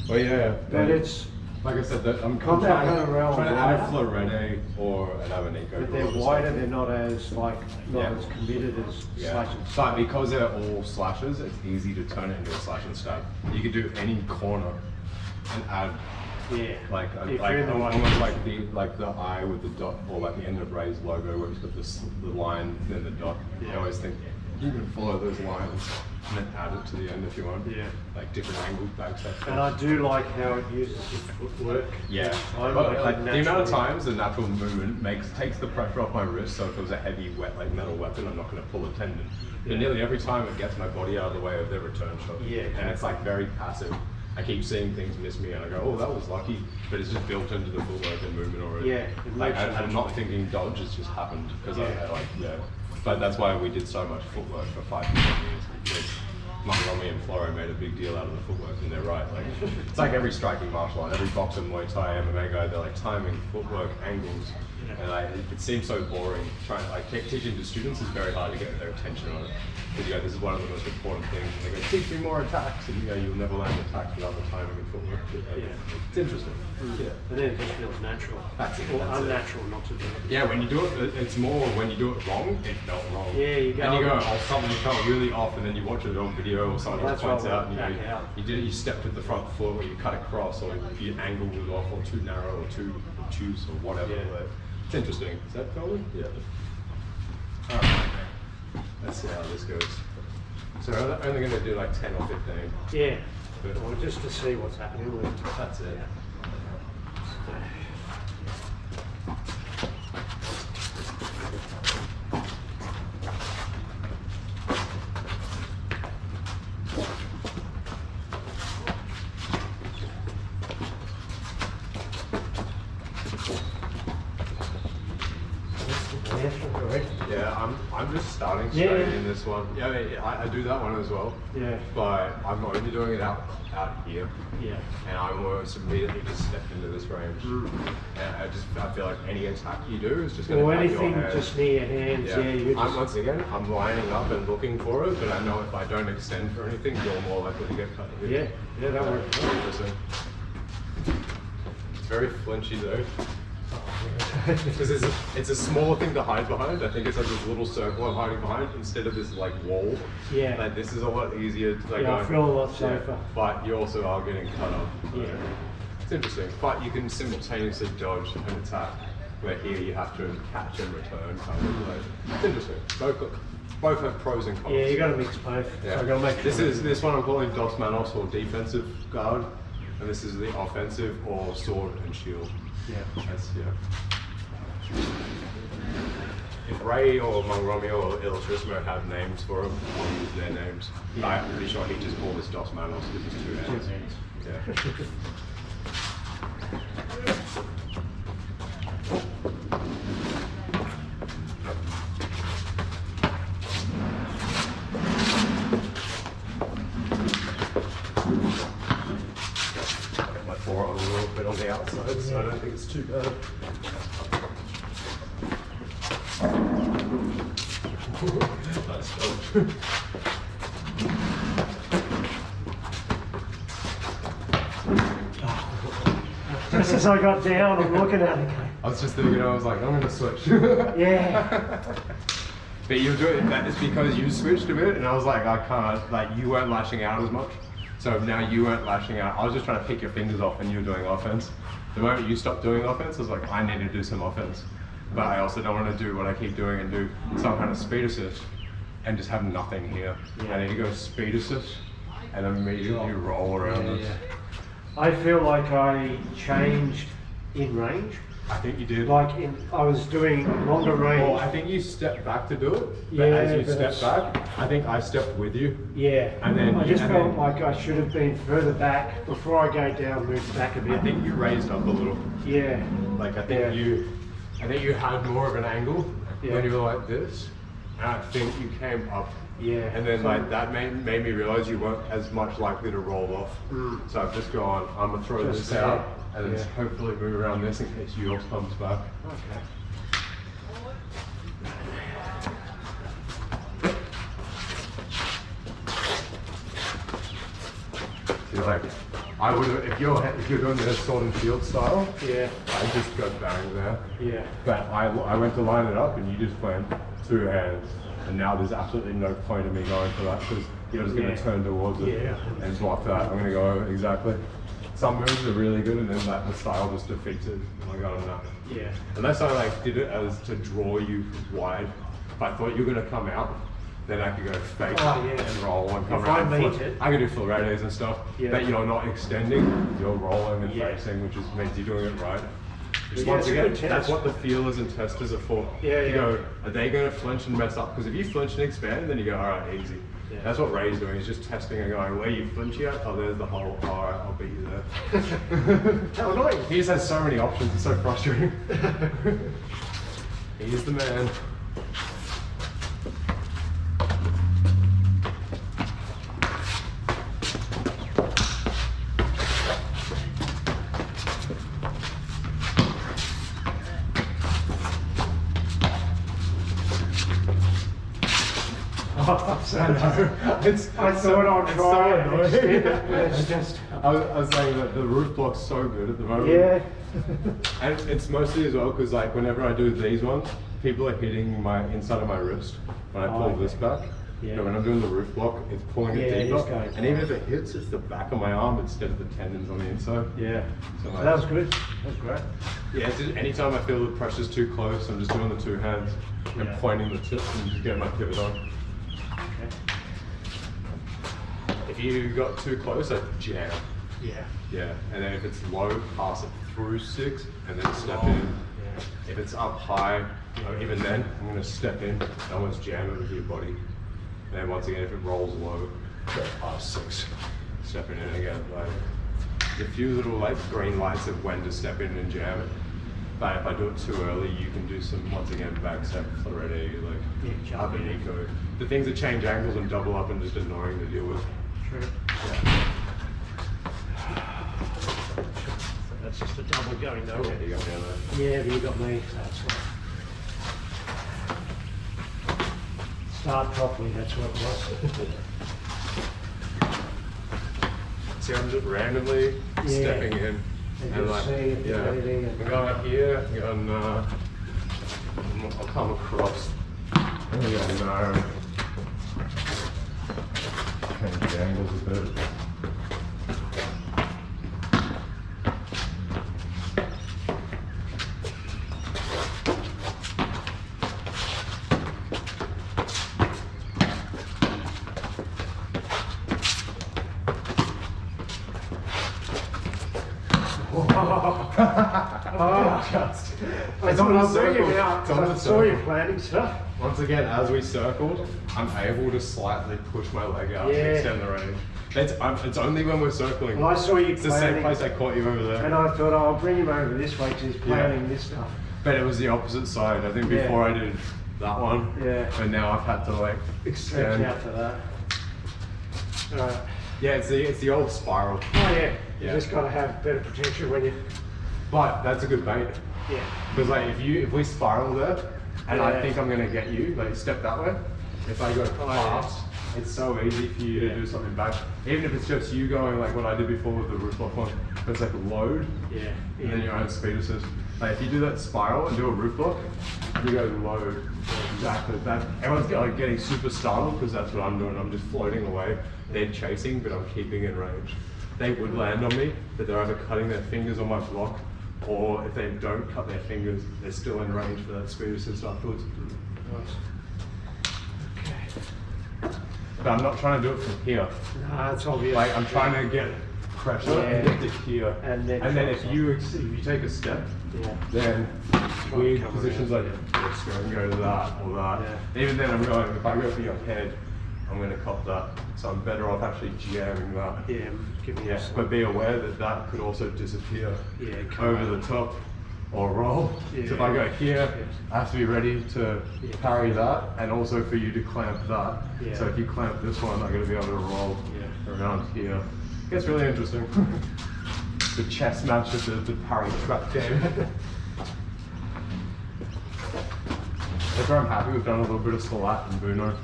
Well, yeah, but it's like I said, that I'm trying to add a Florette or an Abanico. But they're wider. They're not as as committed as slash and stab. But because they're all slashes, it's easy to turn it into a slash and stab. You could do any corner and add. Yeah. Like almost like the eye with the dot, or like the end of Ray's logo where it's got the line then the dot. Yeah. I always think you can follow those lines and then add it to the end if you want. Yeah. Like different angled back stuff. And I do like how it uses its footwork. Yeah. But the amount of times the natural movement takes the pressure off my wrist, so if it was a heavy metal weapon, I'm not going to pull a tendon. But nearly every time it gets my body out of the way of their return shot. Yeah. And it's like very passive. I keep seeing things miss me and I go, oh, that was lucky, but it's just built into the footwork and movement already. Yeah. Like I'm not thinking dodge, it's just happened because But that's why we did so much footwork for 5 to 10 years, because Montgomery and Floro made a big deal out of the footwork, and they're right. Like it's like every striking martial art, every boxer, Muay Thai, MMA guy, they're like timing, footwork, angles, and it seems so boring. Teaching to students is very hard to get their attention on it. Because you go, this is one of the most important things. And they go, teach me more attacks, and you'll never learn attacks without the timing and footwork. It's interesting. Yeah. And then it just feels natural. That's it. Or unnatural not to do it. Yeah, when you do it, it's more when you do it wrong, it felt wrong. Yeah, you go. And you go, oh, something felt really off, and then you watch it on video or someone else points out, and you stepped with the front foot, or you cut across, or your angle was off, or too narrow, or too obtuse, or whatever. Yeah. It's interesting. Is that filming? Yeah. Alright. Let's see how this goes. So I'm only going to do like 10 or 15. Yeah. Well, just to see what's happening with it. That's it. Yeah, I'm just starting straight in this one. Yeah, I do that one as well. Yeah. But I'm only doing it out here. Yeah. And I'm almost immediately just stepped into this range. And I feel like any attack you do is just going to cut your hand. Anything just near your hands. Yeah. Once again, I'm lining up and looking for it, but I know if I don't extend for anything, you're more likely to get cut. Yeah. Yeah, that works. It's very flinchy though. Because it's a small thing to hide behind. I think it's like this little circle I'm hiding behind instead of this like wall. Yeah. Like this is a lot easier to I feel a lot safer. Yeah, but you also are getting cut off. Yeah. It's interesting. But you can simultaneously dodge and attack, where here you have to catch and return kind of. Like, it's interesting. Both have pros and cons. Yeah, you got to mix both. Yeah. So I got to make sure. This one I'm calling Dos Manos, or defensive guard, and this is the offensive, or sword and shield. Yeah. If Ray or Montgomery or Ilustrisimo have names for them, I'll use their names. Yeah. I'm pretty sure he just called this Dos Manos because it's 2 hands. Yeah. Forearm a little bit on the outside, so I don't think it's too bad. Nice dodge. Just as I got down, I'm looking at it. I was just thinking, I was like, I'm going to switch. Yeah. But you do it, that is because you switched a bit, and I was like, I can't, like, you weren't lashing out as much. So now you weren't lashing out. I was just trying to pick your fingers off and you were doing offense. The moment you stopped doing offense, I was like, I need to do some offense. But I also don't want to do what I keep doing and do some kind of speed assist and just have nothing here. Yeah. I need to go speed assist and immediately roll around this. Yeah. I feel like I changed in range. I think you did. Like I was doing longer range. Well, I think you stepped back to do it. But as you stepped back, I think I stepped with you. Yeah. And then I just felt like I should have been further back before I go down, moved back a bit. I think you raised up a little. Yeah. Like I think you had more of an angle when you were like this. And I think you came up. Yeah. And then like that made me realize you weren't as much likely to roll off. So I've just gone, I'm gonna throw this out and then hopefully move around this in case yours comes back. Okay. See, like I would have, if you're doing the sword and shield style, Yeah. I'd just go bang there. Yeah. But I went to line it up and you just went 2 hands. And now there's absolutely no point in me going for that because you're just going to turn towards it and block that. I'm going to go over exactly. Some moves are really good and then the style just defeats it. I got on that. Yeah. Unless I like did it as to draw you wide. If I thought you were going to come out, then I could go fake and roll and come around. I can do Floretes and stuff, but you're not extending, you're rolling and facing, which means you're doing it right. Just once again, that's what the feelers and testers are for. You go, are they going to flinch and mess up? Because if you flinch and expand, then you go, all right, easy. That's what Ray's doing, he's just testing and going, where you flinch at? Oh, there's the hole. All right, I'll beat you there. How annoying. He just has so many options, it's so frustrating. He's the man. I thought I'd try it. It's just. I was saying that the roof block's so good at the moment. Yeah. And it's mostly as well because like whenever I do these ones, people are hitting my inside of my wrist when I pull this back. Yeah. But when I'm doing the roof block, it's pulling it deeper. It's and even if it hits, it's the back of my arm instead of the tendons on the inside. Yeah. So like, That was good. That was great. yeah, it's just, anytime I feel the pressure's too close, I'm just doing the 2 hands and pointing the tips and just getting my pivot on. If you got too close, I jam. Yeah, and then if it's low, pass it through 6 and then step in. If it's up high, even then, I'm going to step in, almost jam it with your body. And then once again, if it rolls low, go past 6, stepping in again. Like, there's a few little like green lights of when to step in and jam it. But if I do it too early, you can do some, once again, back step, Florette, like up and eco. The things that change angles and double up and just annoying to deal with. True. Yeah. That's just a double going though. Yeah, you got me on there. Yeah, but you got me. That's what. Start properly, that's what it was. See, I'm just randomly stepping in. And like, I'm going up here, I'm going, I'll come across. I'm going to go, change the angles a bit. That's what I'm doing now. I saw you planning stuff. Once again, as we circled, I'm able to slightly push my leg out to extend the range. It's only when we're circling. Well, I saw you It's the same place I caught you over there. And I thought, oh, I'll bring him over this way because he's planning this stuff. But it was the opposite side. I think before I did that one, and now I've had to like extend. Stretch out to that. Yeah, it's the old spiral. Oh yeah, you just got to have better protection when you. But that's a good bait. Yeah. Because like if we spiral there, and I think I'm gonna get you, like step that way. If I go past, it's so easy for you to do something back. Even if it's just you going like what I did before with the roof block one, it's like a load, and then your own speed assist. Like if you do that spiral and do a roof block, you go load. Exactly. That everyone's like getting super startled because that's what I'm doing. I'm just floating away. They're chasing, but I'm keeping in range. They would land on me, but they're either cutting their fingers on my block, or if they don't cut their fingers, they're still in range for that speed assist afterwards. But I'm not trying to do it from here. Nah, it's obvious. Like I'm trying to get pressure and get to here, and then if you take a step, then weird positions like this, and go to that or that. Even then, I'm going. If I go for your head, I'm going to cop that. So I'm better off actually jamming that. But be aware that that could also disappear over the top or roll. So if I go here, I have to be ready to parry that, and also for you to clamp that. So if you clamp this one, I'm going to be able to roll around here. It gets really interesting. The chess match of the parry trap game. That's where I'm happy we've done a little bit of Silat and Buno.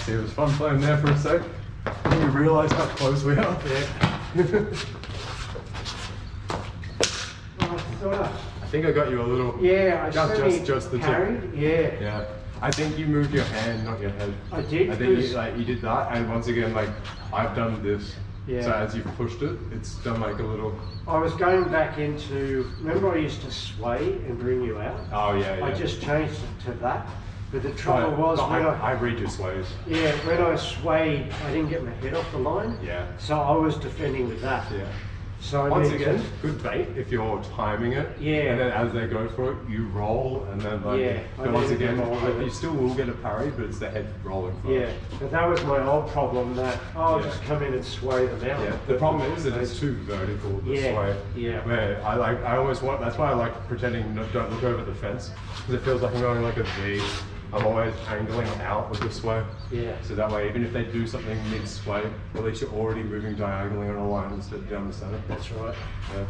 See, it was fun playing there for a sec. Then you realise how close we are. Yeah. I think I got you a little. Yeah, I just the carried. tip. Yeah. Yeah. I think you moved your hand, not your head. I did. I think you did that, and once again, like I've done this. Yeah. So as you've pushed it, it's done like a little. I was going back into. Remember, I used to sway and bring you out. Oh yeah. I just changed it to that. But the trouble was when I read your sways. Yeah, when I swayed, I didn't get my head off the line. Yeah. So I was defending with that. Yeah. So once again, good bait if you're timing it. Yeah. And then as they go for it, you roll, and then like. Yeah. But once again, you still will get a parry, but it's the head rolling first. Yeah. But that was my old problem. That I'll just come in and sway them out. Yeah. The problem is that it's too vertical. The sway. Yeah. Where I always want. That's why I like pretending don't look over the fence, because it feels like I'm going like a V. I'm always angling out with the sway. Yeah. So that way, even if they do something mid-sway, at least you're already moving diagonally on a line instead of down the center. That's right. Yeah.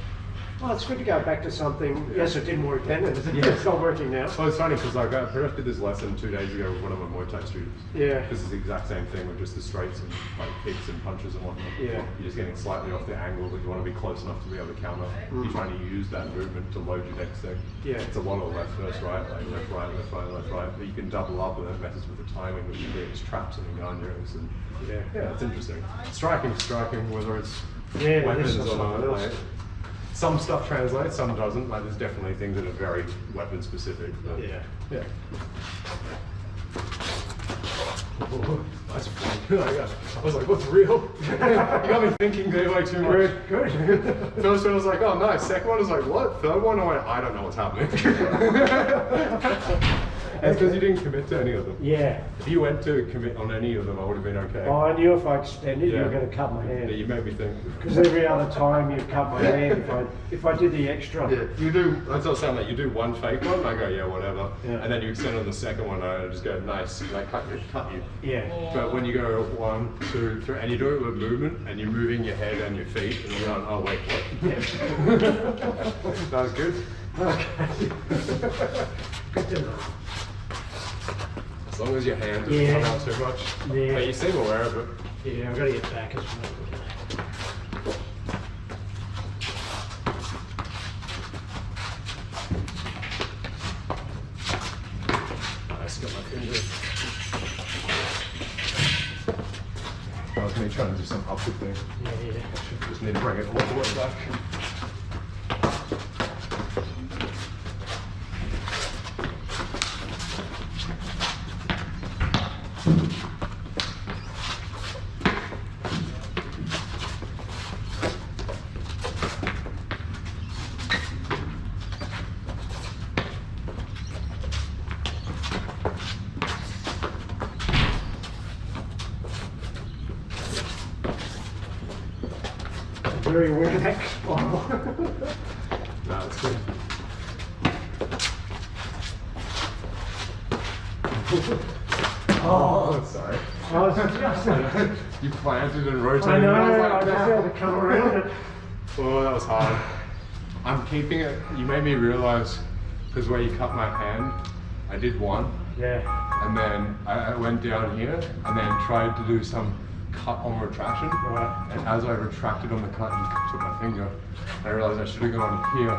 Well, it's good to go back to something. Yes, it didn't work then, and it's not working now. Well, it's funny because like I pretty much did this lesson 2 days ago with one of my Muay Thai students. Yeah. This is the exact same thing with just the straights and like kicks and punches and whatnot. Yeah. You're just getting slightly off the angle, but you want to be close enough to be able to counter. You're trying to use that movement to load your next thing. Yeah. It's a lot of left first right, like left right, left right, left right. But you can double up and that messes with the timing, which you creates traps and engaños and yeah, it's interesting. Striking, whether it's weapons or not. Like, some stuff translates, some doesn't. Like there's definitely things that are very weapon specific. But yeah. Oh, that's fun. I was like, what's real? You got me thinking way too much. Good. First one was like, oh nice. Second one was like, what? Third one I went, I don't know what's happening. That's because you didn't commit to any of them. Yeah. If you went to commit on any of them, I would have been okay. Oh, I knew if I extended, you were going to cut my hand. Yeah, you made me think. Because every other time you cut my hand, if I did the extra. Yeah, you do. That's what I'm saying. Like you do one fake one, I go, yeah, whatever. Yeah. And then you extend on the second one, I just go, nice. And I cut you. Yeah. But when you go 1, 2, 3, and you do it with movement, and you're moving your head and your feet, and you're going, oh wait, what? Yeah. That was good. Okay. Good to know. As long as your hand doesn't come out too much. Yeah. But you seem aware of it. Yeah, I've got to get back as well. Nice, got my finger. That was me trying to do some upward thing. Yeah. Just need to bring it all the way back. Very weird neck spiral. No, it's good. Oh, sorry. I was just, You planted and rotated. I know, and I just had to come around it. Oh, that was hard. I'm keeping it. You made me realize, because where you cut my hand, I did one. Yeah. And then I went down here and then tried to do some cut on retraction. Right. And as I retracted on the cut and took my finger, I realized I should have gone here.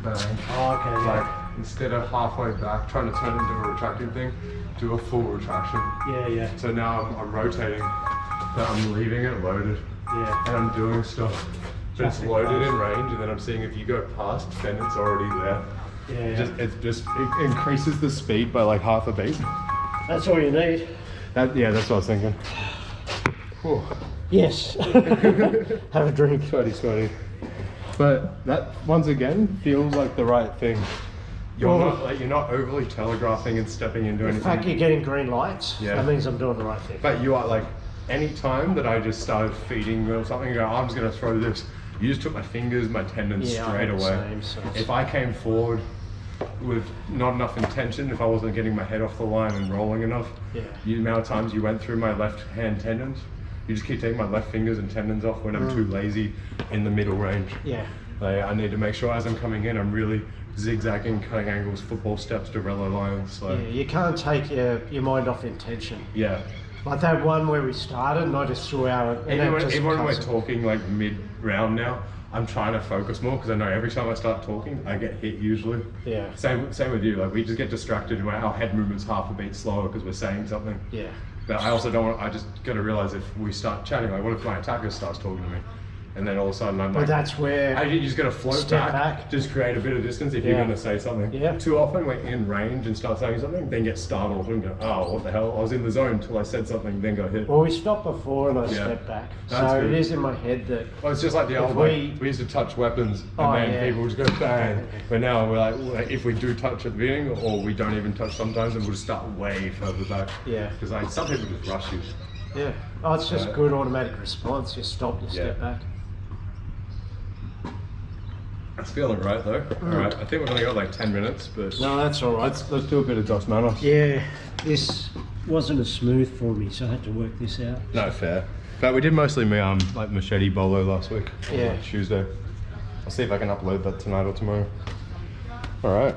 Bang. Oh, okay. Like, instead of halfway back, trying to turn it into a retracting thing, do a full retraction. Yeah. So now I'm rotating, but I'm leaving it loaded. Yeah. And I'm doing stuff. But it's loaded in range, and then I'm seeing if you go past, then it's already there. Yeah. It increases the speed by like half a beat. That's all you need. That's what I was thinking. Whew. Yes. Have a drink. Sweaty. But that once again feels like the right thing. You're not overly telegraphing and stepping into anything. In fact, you're getting green lights. Yeah. That means I'm doing the right thing. But you are like, any time that I just started feeding or something, go, I'm just gonna throw this. You just took my fingers, my tendons straight away. If I came forward with not enough intention, if I wasn't getting my head off the line and rolling enough, the amount of times you went through my left hand tendons, you just keep taking my left fingers and tendons off when I'm too lazy in the middle range. Yeah. Like, I need to make sure as I'm coming in, I'm really zigzagging, cutting angles, football steps, Dorello lines. So. Yeah, you can't take your mind off intention. Yeah. Like that one where we started and I just threw out... Even when we're talking like mid-round now, I'm trying to focus more because I know every time I start talking, I get hit usually. Yeah. Same with you. Like we just get distracted when our head movement's half a beat slower because we're saying something. Yeah. But I also don't want. I just got to realize if we start chatting, like what if my attacker starts talking to me, and then all of a sudden I'm like, But that's where... you just got to float Step back. just create a bit of distance if you're Yeah. going to say something. Yeah. Too often we're in range and start saying something, then get startled and go, oh, what the hell? I was in the zone until I said something, then got hit. Well, we stopped before and I Yeah. stepped back. That's So good. it is in my head that... Well, it's just like the old we used to touch weapons and Oh, then yeah. people would just go bang. But now we're like, if we do touch at the beginning or we don't even touch sometimes, then we'll just start way further back. Yeah. Because like some people just rush you. Yeah. Oh, it's just good automatic response. You stop, you step back. It's feeling right though. Alright, I think we've only got like 10 minutes, but No, that's all right. let's do a bit of Dos Manos. Yeah, this wasn't as smooth for me, so I had to work this out. No, fair. But we did mostly like machete bolo last week. Yeah. Like Tuesday. I'll see if I can upload that tonight or tomorrow. Alright.